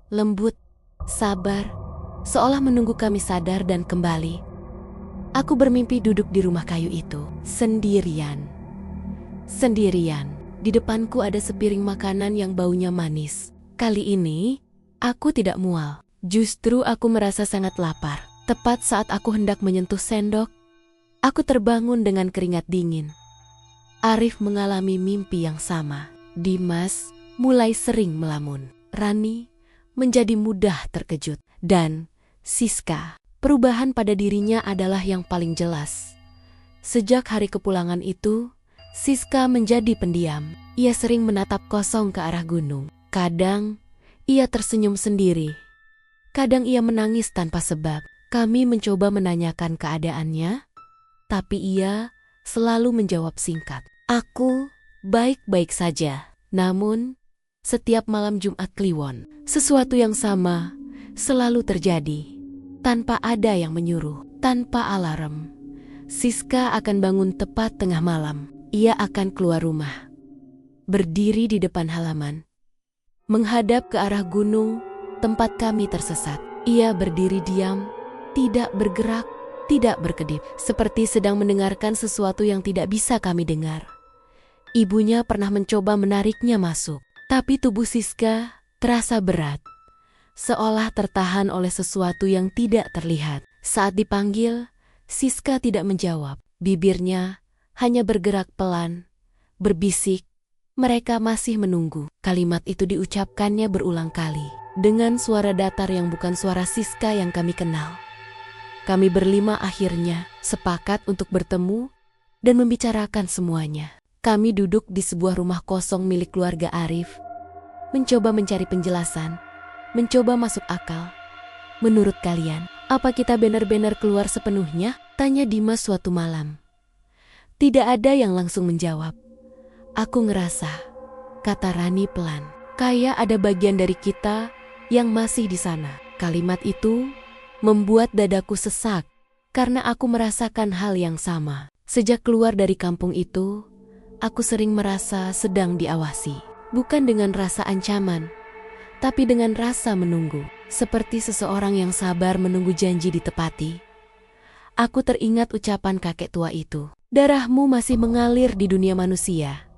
lembut, sabar, seolah menunggu kami sadar dan kembali. Aku bermimpi duduk di rumah kayu itu, sendirian. Sendirian, di depanku ada sepiring makanan yang baunya manis. Kali ini, aku tidak mual. Justru aku merasa sangat lapar. Tepat saat aku hendak menyentuh sendok, aku terbangun dengan keringat dingin. Arif mengalami mimpi yang sama. Dimas mulai sering melamun. Rani menjadi mudah terkejut. Dan Siska, perubahan pada dirinya adalah yang paling jelas. Sejak hari kepulangan itu, Siska menjadi pendiam. Ia sering menatap kosong ke arah gunung. Kadang, ia tersenyum sendiri. Kadang ia menangis tanpa sebab. Kami mencoba menanyakan keadaannya, tapi ia selalu menjawab singkat. Aku baik-baik saja. Namun, setiap malam Jumat Kliwon, sesuatu yang sama selalu terjadi. Tanpa ada yang menyuruh, tanpa alarm, Siska akan bangun tepat tengah malam. Ia akan keluar rumah, berdiri di depan halaman, menghadap ke arah gunung tempat kami tersesat. Ia berdiri diam, tidak bergerak, tidak berkedip, seperti sedang mendengarkan sesuatu yang tidak bisa kami dengar. Ibunya pernah mencoba menariknya masuk, tapi tubuh Siska terasa berat, seolah tertahan oleh sesuatu yang tidak terlihat. Saat dipanggil, Siska tidak menjawab. Bibirnya hanya bergerak pelan, berbisik, "Mereka masih menunggu." Kalimat itu diucapkannya berulang kali, dengan suara datar yang bukan suara Siska yang kami kenal. Kami berlima akhirnya sepakat untuk bertemu dan membicarakan semuanya. Kami duduk di sebuah rumah kosong milik keluarga Arif, mencoba mencari penjelasan, mencoba masuk akal. "Menurut kalian, apa kita benar-benar keluar sepenuhnya?" tanya Dimas suatu malam. Tidak ada yang langsung menjawab. "Aku ngerasa," kata Rani pelan, "kayak ada bagian dari kita yang masih di sana." Kalimat itu membuat dadaku sesak, karena aku merasakan hal yang sama. Sejak keluar dari kampung itu, aku sering merasa sedang diawasi. Bukan dengan rasa ancaman, tapi dengan rasa menunggu. Seperti seseorang yang sabar menunggu janji ditepati. Aku teringat ucapan kakek tua itu, "Darahmu masih mengalir di dunia manusia."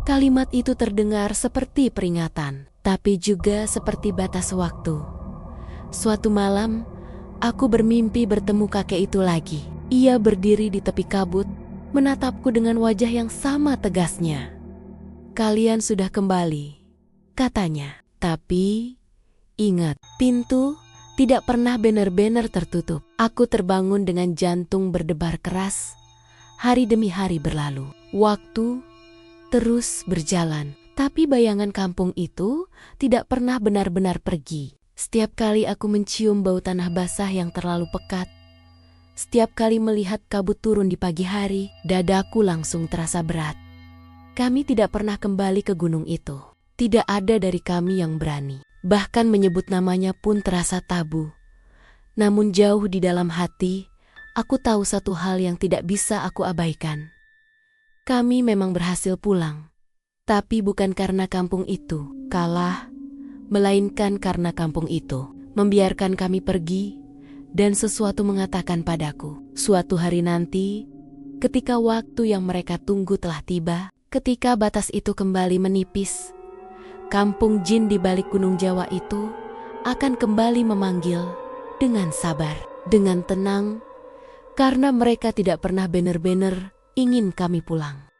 Kalimat itu terdengar seperti peringatan, tapi juga seperti batas waktu. Suatu malam, aku bermimpi bertemu kakek itu lagi. Ia berdiri di tepi kabut, menatapku dengan wajah yang sama tegasnya. "Kalian sudah kembali," katanya. Tapi, ingat, pintu tidak pernah benar-benar tertutup. Aku terbangun dengan jantung berdebar keras. Hari demi hari berlalu. Waktu terus berjalan, tapi bayangan kampung itu tidak pernah benar-benar pergi. Setiap kali aku mencium bau tanah basah yang terlalu pekat, setiap kali melihat kabut turun di pagi hari, dadaku langsung terasa berat. Kami tidak pernah kembali ke gunung itu. Tidak ada dari kami yang berani. Bahkan menyebut namanya pun terasa tabu. Namun jauh di dalam hati, aku tahu satu hal yang tidak bisa aku abaikan. Kami memang berhasil pulang. Tapi bukan karena kampung itu kalah, melainkan karena kampung itu membiarkan kami pergi, dan sesuatu mengatakan padaku, suatu hari nanti, ketika waktu yang mereka tunggu telah tiba, ketika batas itu kembali menipis, kampung jin di balik Gunung Jawa itu akan kembali memanggil dengan sabar, dengan tenang, karena mereka tidak pernah benar-benar ingin kami pulang.